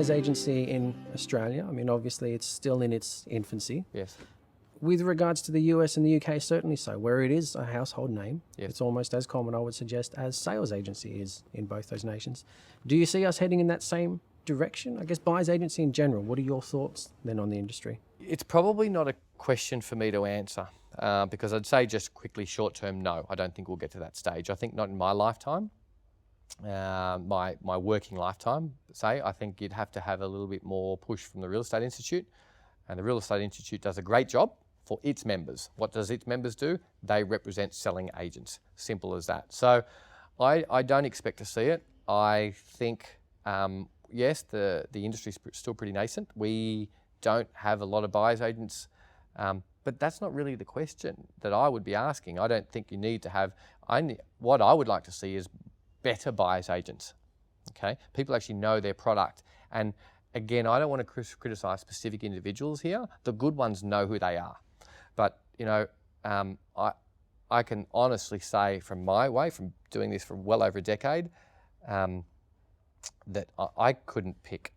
buyer's agency in Australia, I mean, obviously it's still in its infancy. Yes. With regards to the US and the UK, certainly so, where it is a household name. Yes. It's almost as common, I would suggest, as sales agency is in both those nations. Do you see us heading in that same direction? I guess buyer's agency in general, what are your thoughts then on the industry? It's probably not a question for me to answer because I'd say just quickly short term, no, I don't think we'll get to that stage. I think not in my lifetime, my working lifetime, say. I think you'd have to have a little bit more push from the Real Estate Institute, and the Real Estate Institute does a great job for its members. What does its members do? They represent selling agents. Simple as that. So I don't expect to see it. I think, yes, the industry's still pretty nascent. We don't have a lot of buyer's agents, but that's not really the question that I would be asking. I don't think you need to have, what I would like to see is better buyer's agents, okay? People actually know their product. And again, I don't want to criticise specific individuals here. The good ones know who they are. But, you know, I can honestly say from doing this for well over a decade, that I couldn't pick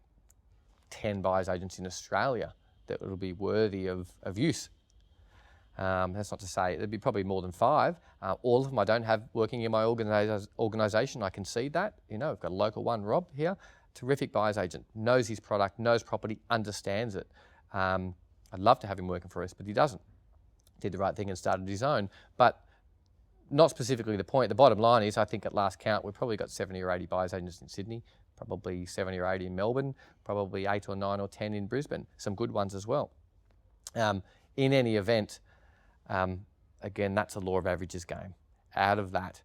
10 buyer's agents in Australia that would be worthy of use. That's not to say, there'd be probably more than 5. All of them I don't have working in my organisation, I concede that. You know, I've got a local one, Rob, here, terrific buyer's agent, knows his product, knows property, understands it. I'd love to have him working for us, but he doesn't. Did the right thing and started his own. But not specifically the point. The bottom line is, I think at last count, we've probably got 70 or 80 buyer's agents in Sydney, probably 70 or 80 in Melbourne, probably 8 or 9 or 10 in Brisbane, some good ones as well. In any event, again, that's a law of averages game. Out of that,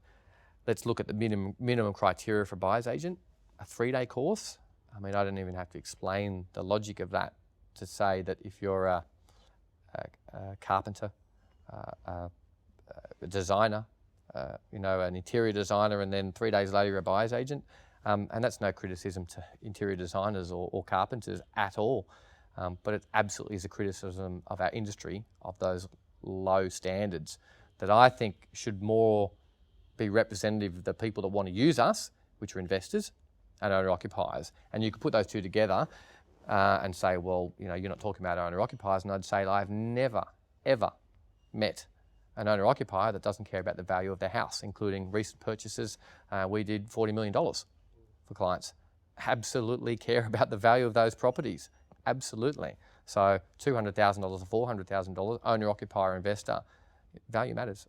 let's look at the minimum criteria for a buyer's agent. A 3-day course. I mean, I don't even have to explain the logic of that to say that if you're a carpenter, a designer, you know, an interior designer, and then 3 days later you're a buyer's agent, and that's no criticism to interior designers or carpenters at all, but it absolutely is a criticism of our industry, of those low standards that I think should more be representative of the people that want to use us, which are investors and owner-occupiers. And you could put those two together and say, well, you know, you're not talking about owner-occupiers, and I'd say I've never, ever met an owner-occupier that doesn't care about the value of their house, including recent purchases. We did $40 million for clients. Absolutely care about the value of those properties. Absolutely. So $200,000 or $400,000, owner-occupier investor, value matters.